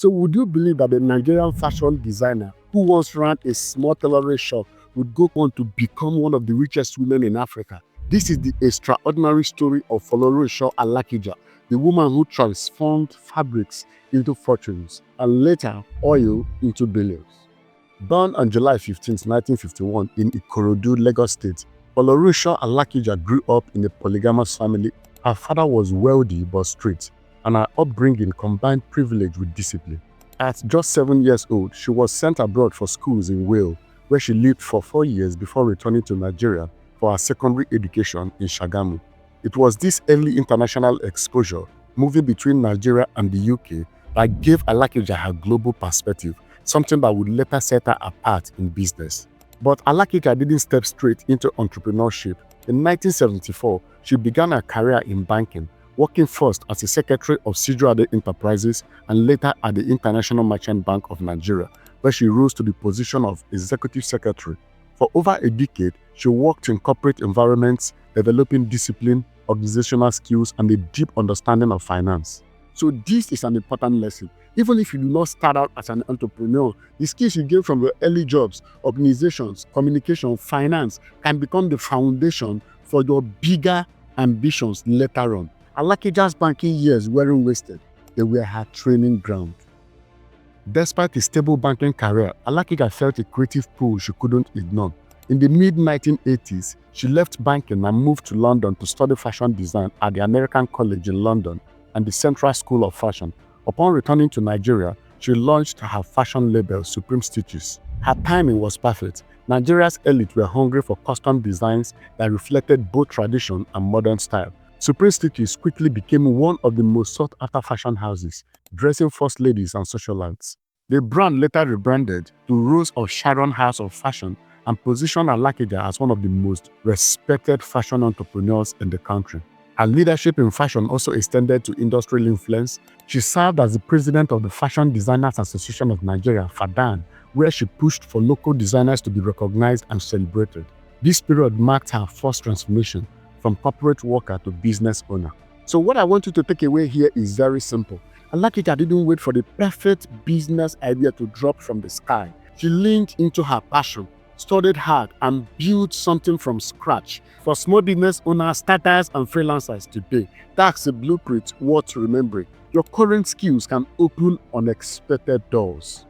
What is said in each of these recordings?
So would you believe that the Nigerian fashion designer who once ran a small tailoring shop would go on to become one of the richest women in Africa? This is the extraordinary story of Folorunsho Alakija, the woman who transformed fabrics into fortunes and later oil into billions. Born on July 15, 1951 in Ikorodu, Lagos State, Folorunsho Alakija grew up in a polygamous family. Her father was wealthy but strict, and her upbringing combined privilege with discipline. At just 7 years old, she was sent abroad for schools in Wales, where she lived for 4 years before returning to Nigeria for her secondary education in Shagamu. It was this early international exposure, moving between Nigeria and the UK, that gave Alakija her global perspective, something that would later set her apart in business. But Alakija didn't step straight into entrepreneurship. In 1974, she began her career in banking, working first as a secretary of Sijuade Enterprises and later at the International Merchant Bank of Nigeria, where she rose to the position of executive secretary. For over a decade, she worked in corporate environments, developing discipline, organizational skills, and a deep understanding of finance. So this is an important lesson. Even if you do not start out as an entrepreneur, the skills you gain from your early jobs, organizations, communication, finance can become the foundation for your bigger ambitions later on. Alakija's banking years weren't wasted. They were her training ground. Despite a stable banking career, Alakija felt a creative pull she couldn't ignore. In the mid-1980s, she left banking and moved to London to study fashion design at the American College in London and the Central School of Fashion. Upon returning to Nigeria, she launched her fashion label, Supreme Stitches. Her timing was perfect. Nigeria's elite were hungry for custom designs that reflected both tradition and modern style. Supreme Stitches quickly became one of the most sought-after fashion houses, dressing first ladies and socialites. The brand later rebranded to Rose of Sharon House of Fashion and positioned Alakija as one of the most respected fashion entrepreneurs in the country. Her leadership in fashion also extended to industrial influence. She served as the president of the Fashion Designers Association of Nigeria, FADAN, where she pushed for local designers to be recognized and celebrated. This period marked her first transformation from corporate worker to business owner. So what I want you to take away here is very simple. Alakija didn't wait for the perfect business idea to drop from the sky. She leaned into her passion, studied hard, and built something from scratch. For small business owners, starters, and freelancers today, that's a blueprint worth remembering. Your current skills can open unexpected doors.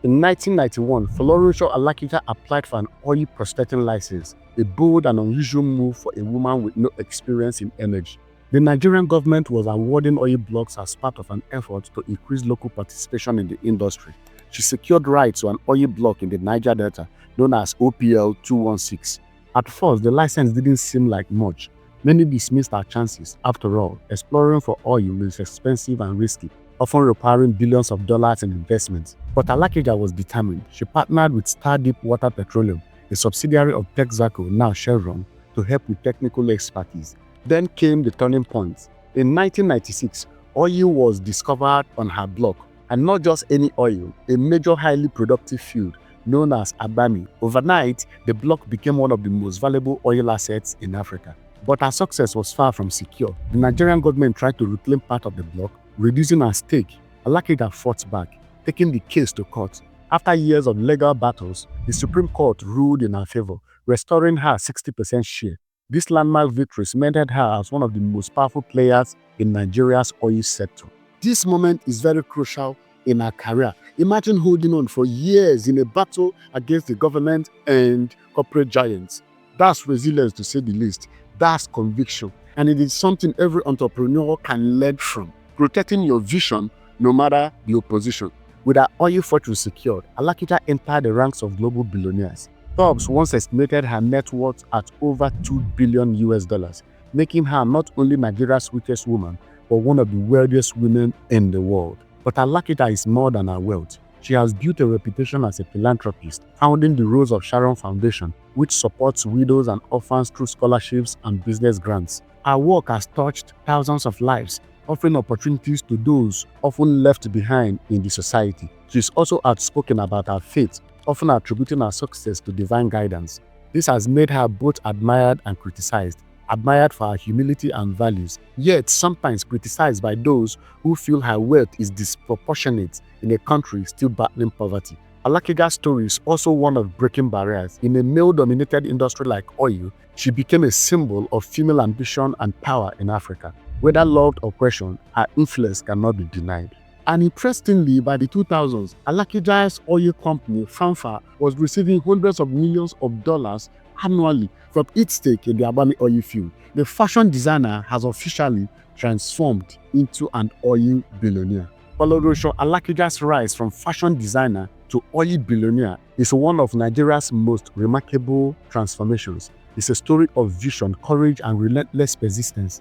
In 1991, Folorunsho Alakija applied for an oil prospecting license, a bold and unusual move for a woman with no experience in energy. The Nigerian government was awarding oil blocks as part of an effort to increase local participation in the industry. She secured rights to an oil block in the Niger Delta known as OPL 216. At first, the license didn't seem like much. Many dismissed her chances. After all, exploring for oil is expensive and risky, often requiring billions of dollars in investments. But Alakija was determined. She partnered with Star Deepwater Petroleum, a subsidiary of Texaco, now Chevron, to help with technical expertise. Then came the turning point. In 1996, oil was discovered on her block, and not just any oil, a major highly productive field known as Abami. Overnight, the block became one of the most valuable oil assets in Africa. But her success was far from secure. The Nigerian government tried to reclaim part of the block, reducing her stake. Alakija fought back, taking the case to court. After years of legal battles, the Supreme Court ruled in her favor, restoring her 60% share. This landmark victory cemented her as one of the most powerful players in Nigeria's oil sector. This moment is very crucial in her career. Imagine holding on for years in a battle against the government and corporate giants. That's resilience, to say the least. That's conviction. And it is something every entrepreneur can learn from. Protecting your vision no matter the opposition. With her oil fortune secured, Alakija entered the ranks of global billionaires. Forbes once estimated her net worth at over $2 billion, making her not only Nigeria's richest woman, but one of the wealthiest women in the world. But Alakija is more than her wealth. She has built a reputation as a philanthropist, founding the Rose of Sharon Foundation, which supports widows and orphans through scholarships and business grants. Her work has touched thousands of lives, offering opportunities to those often left behind in the society. She is also outspoken about her faith, often attributing her success to divine guidance. This has made her both admired and criticized. admired for her humility and values, yet sometimes criticized by those who feel her wealth is disproportionate in a country still battling poverty. Alakija's story is also one of breaking barriers. In a male-dominated industry like oil, she became a symbol of female ambition and power in Africa. Whether loved or questioned, her influence cannot be denied. And interestingly, by the 2000s, Alakija's oil company, Fanfa, was receiving hundreds of millions of dollars annually from its stake in the Abami oil field. The fashion designer has officially transformed into an oil billionaire. Folorunsho Alakija's rise from fashion designer to oil billionaire is one of Nigeria's most remarkable transformations. It's a story of vision, courage, and relentless persistence.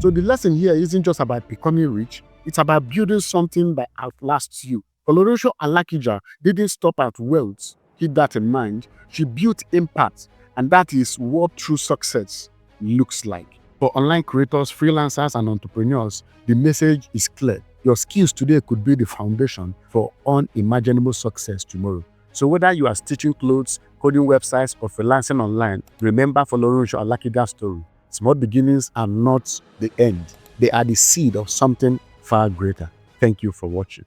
So the lesson here isn't just about becoming rich, it's about building something that outlasts you. Folorunsho Alakija didn't stop at wealth. Keep that in mind. She built impact, and that is what true success looks like. For online creators, freelancers, and entrepreneurs, the message is clear. Your skills today could be the foundation for unimaginable success tomorrow. So whether you are stitching clothes, coding websites, or freelancing online, remember Folorunsho Alakija's story. Small beginnings are not the end. They are the seed of something far greater. Thank you for watching.